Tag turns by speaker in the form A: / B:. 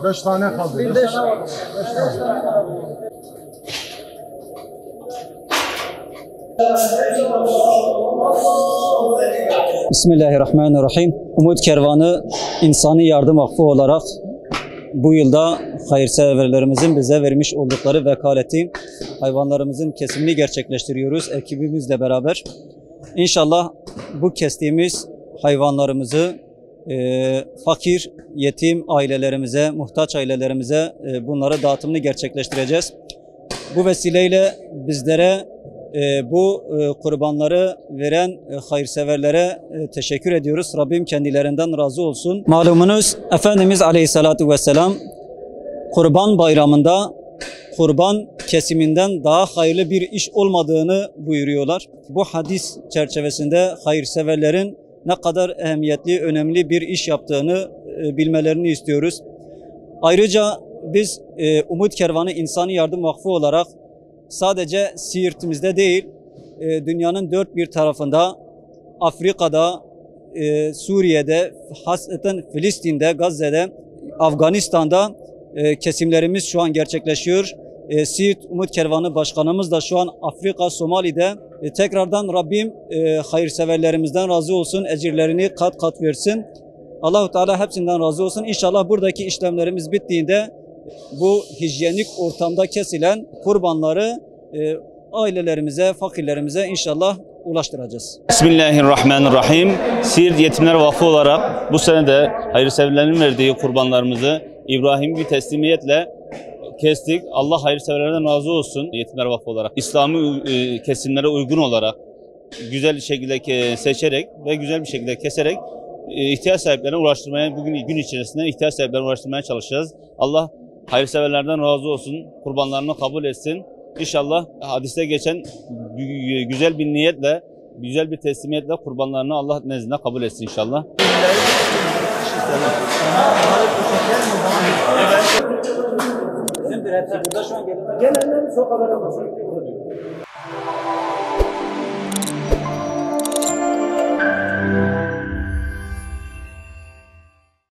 A: 5 tane kaldı.
B: Bir 5 tane. 5 tane kaldı.
C: Bismillahirrahmanirrahim. Umut Kervanı İnsani Yardım Vakfı olarak bu yılda hayırseverlerimizin bize vermiş oldukları vekaleti hayvanlarımızın kesimini gerçekleştiriyoruz ekibimizle beraber. İnşallah bu kestiğimiz hayvanlarımızı fakir, yetim ailelerimize, muhtaç ailelerimize bunları dağıtımını gerçekleştireceğiz. Bu vesileyle bizlere bu kurbanları veren hayırseverlere teşekkür ediyoruz. Rabbim kendilerinden razı olsun. Malumunuz Efendimiz Aleyhisselatü Vesselam Kurban Bayramı'nda kurban kesiminden daha hayırlı bir iş olmadığını buyuruyorlar. Bu hadis çerçevesinde hayırseverlerin ne kadar ehemmiyetli, önemli bir iş yaptığını bilmelerini istiyoruz. Ayrıca biz Umut Kervanı İnsani Yardım Vakfı olarak sadece Siirt'imizde değil, dünyanın dört bir tarafında, Afrika'da, Suriye'de, hasreten Filistin'de, Gazze'de, Afganistan'da kesimlerimiz şu an gerçekleşiyor. Siirt Umut Kervanı Başkanımız da şu an Afrika, Somali'de. Tekrardan Rabbim hayırseverlerimizden razı olsun, ecirlerini kat kat versin. Allah-u Teala hepsinden razı olsun. İnşallah buradaki işlemlerimiz bittiğinde bu hijyenik ortamda kesilen kurbanları ailelerimize, fakirlerimize inşallah ulaştıracağız.
D: Bismillahirrahmanirrahim. Siirt Yetimler Vakfı olarak bu sene de hayırseverlerin verdiği kurbanlarımızı İbrahim bir teslimiyetle kestik. Allah hayırseverlerden razı olsun. Yetimler Vakfı olarak İslami kesimlere uygun olarak güzel bir şekilde seçerek ve güzel bir şekilde keserek ihtiyaç sahiplerine ulaştırmaya, bugün gün içerisinde ihtiyaç sahiplerine ulaştırmaya çalışacağız. Allah hayırseverlerden razı olsun. Kurbanlarını kabul etsin. İnşallah hadiste geçen güzel bir niyetle, güzel bir teslimiyetle kurbanlarını Allah nezdinde kabul etsin inşallah.
C: Hepsi burada şu an gelenler sokaklara basıyor.